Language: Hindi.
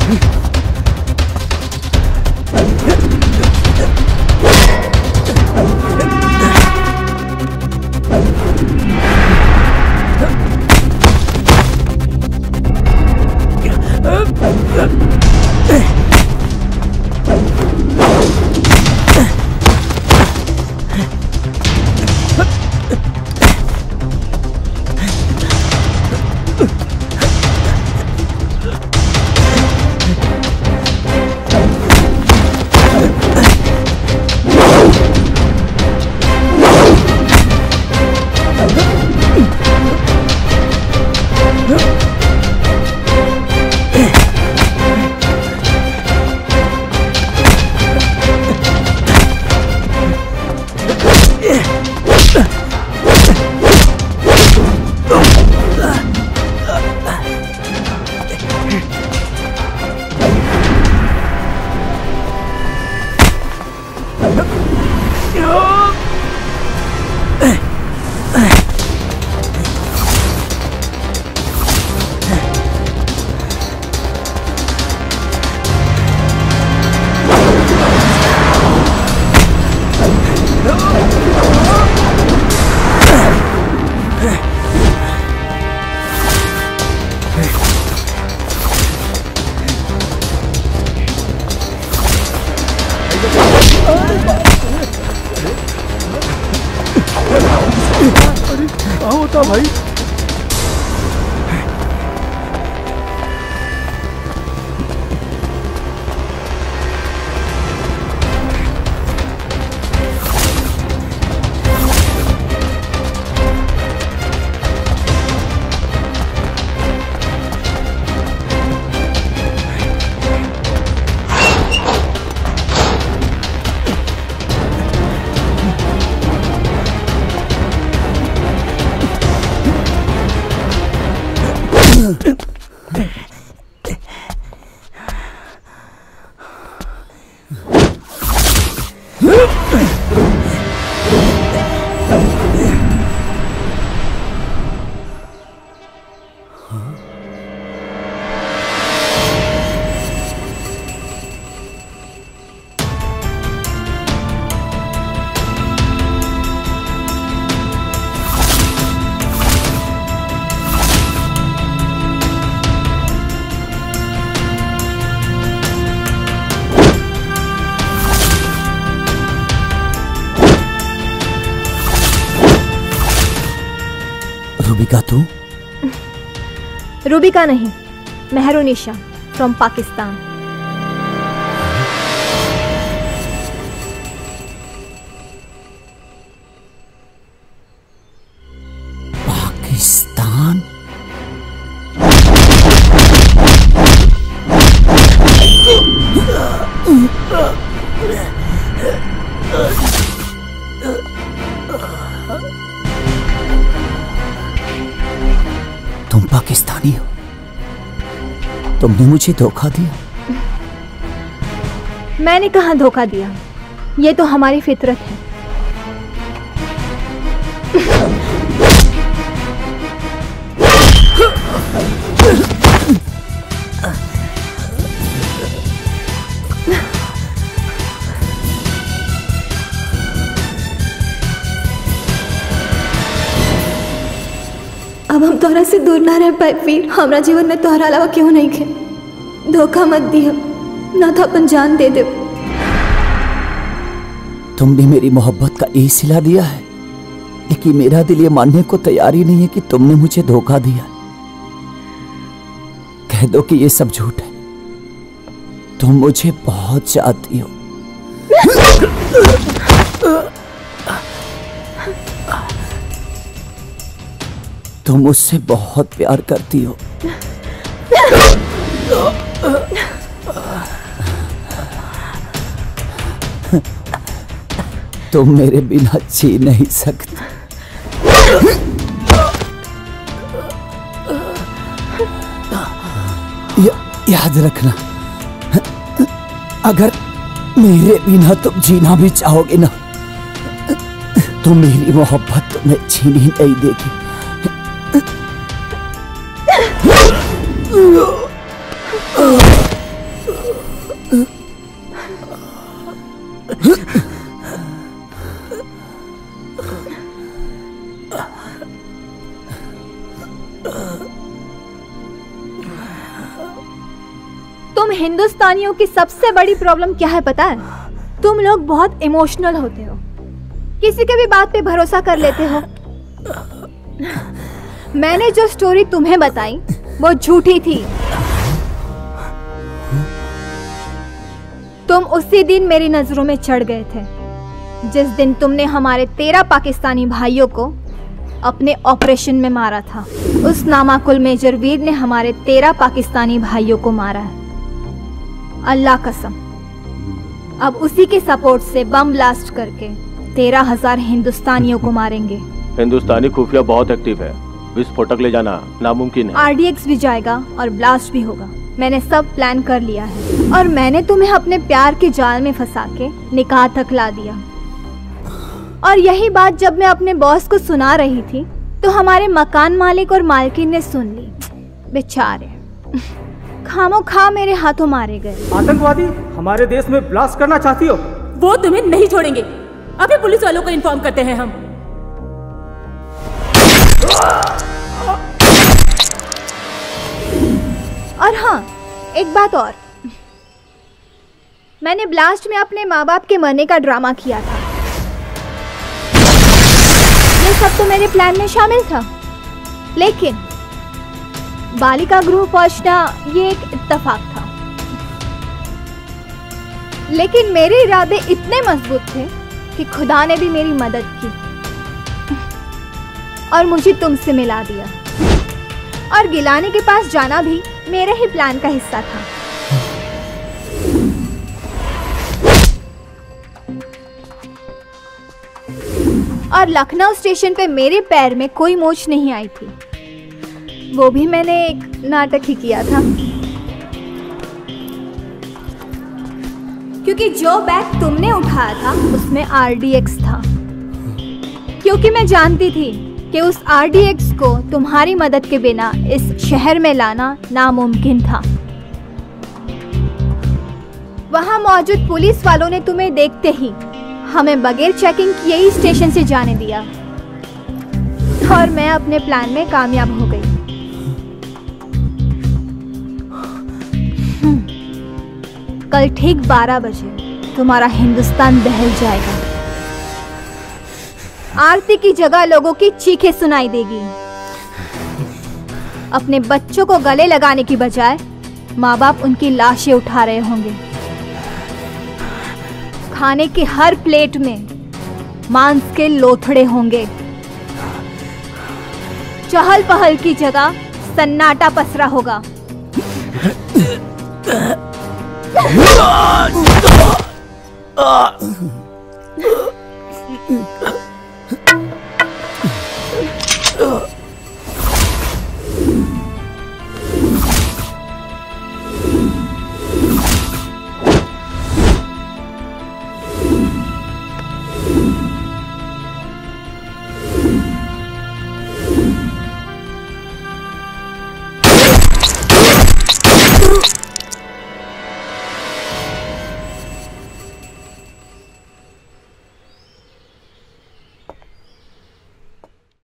क्या होता भाई? रूबिका तू? रूबिका नहीं, मेहरुनिशा फ्रॉम पाकिस्तान। पाकिस्तान? तुम पाकिस्तानी हो? तुमने मुझे धोखा दिया? मैंने कहाँ धोखा दिया, ये तो हमारी फितरत है। अब हम तोहरा से दूर ना रह पाए वीर। हमारा जीवन में तोहरा अलावा क्यों नहीं खे। धोखा मत दिया, ना तो अपन जान दे दे। तुमने मेरी मोहब्बत का यही सिला दिया है, लेकिन मेरा दिल ये मानने को तैयार ही नहीं है कि तुमने मुझे धोखा दिया। कह दो कि ये सब झूठ है। तुम मुझे बहुत चाहती हो। तुम मुझसे बहुत प्यार करती हो। तुम मेरे बिना जी नहीं सकती। याद रखना, अगर मेरे बिना तुम जीना भी चाहोगे ना, तो मेरी मोहब्बत तुम्हें छीनी नहीं देगी। तुम हिंदुस्तानियों की सबसे बड़ी प्रॉब्लम क्या है पता है? तुम लोग बहुत इमोशनल होते हो, किसी के भी बात पे भरोसा कर लेते हो। मैंने जो स्टोरी तुम्हें बताई वो झूठी थी। तुम उसी दिन मेरी नजरों में चढ़ गए थे जिस दिन तुमने हमारे 13 पाकिस्तानी भाइयों को अपने ऑपरेशन में मारा था। उस नामाकुल मेजर वीर ने हमारे 13 पाकिस्तानी भाइयों को मारा है, अल्लाह कसम। अब उसी के सपोर्ट से बम ब्लास्ट करके 13,000 हिंदुस्तानियों को मारेंगे। हिंदुस्तानी खुफिया बहुत एक्टिव है, विस्फोटक ले जाना नामुमकिन है। RDX भी जाएगा और ब्लास्ट भी होगा। मैंने सब प्लान कर लिया है और मैंने तुम्हें अपने प्यार के जाल में फंसा के निकाह तक ला दिया। और यही बात जब मैं अपने बॉस को सुना रही थी तो हमारे मकान मालिक और मालकिन ने सुन ली। बेचारे खामोखा मेरे हाथों मारे गए। आतंकवादी हमारे देश में ब्लास्ट करना चाहती हो? वो तुम्हें नहीं छोड़ेंगे। अभी पुलिस वालों को इन्फॉर्म करते हैं हम। और हाँ, एक बात और, मैंने ब्लास्ट में अपने माँ बाप के मरने का ड्रामा किया था। ये सब तो मेरे प्लान में शामिल था, लेकिन बालिका गृह पहुंचना ये एक इत्तेफाक था। लेकिन मेरे इरादे इतने मजबूत थे कि खुदा ने भी मेरी मदद की और मुझे तुमसे मिला दिया। और गिलानी के पास जाना भी मेरे ही प्लान का हिस्सा था। और लखनऊ स्टेशन पे मेरे पैर में कोई मोच नहीं आई थी, वो भी मैंने एक नाटक ही किया था। क्योंकि जो बैग तुमने उठाया था उसमें RDX था, क्योंकि मैं जानती थी कि उस RDX को तुम्हारी मदद के बिना इस शहर में लाना नामुमकिन था। वहां मौजूद पुलिस वालों ने तुम्हें देखते ही हमें बगैर चेकिंग किए ही स्टेशन से जाने दिया और मैं अपने प्लान में कामयाब हो गई। कल ठीक 12 बजे तुम्हारा हिंदुस्तान दहल जाएगा। आरती की जगह लोगों की चीखें सुनाई देगी। अपने बच्चों को गले लगाने की बजाय माँ बाप उनकी लाशें उठा रहे होंगे। खाने के हर प्लेट में मांस के लोथड़े होंगे। चहल पहल की जगह सन्नाटा पसरा होगा।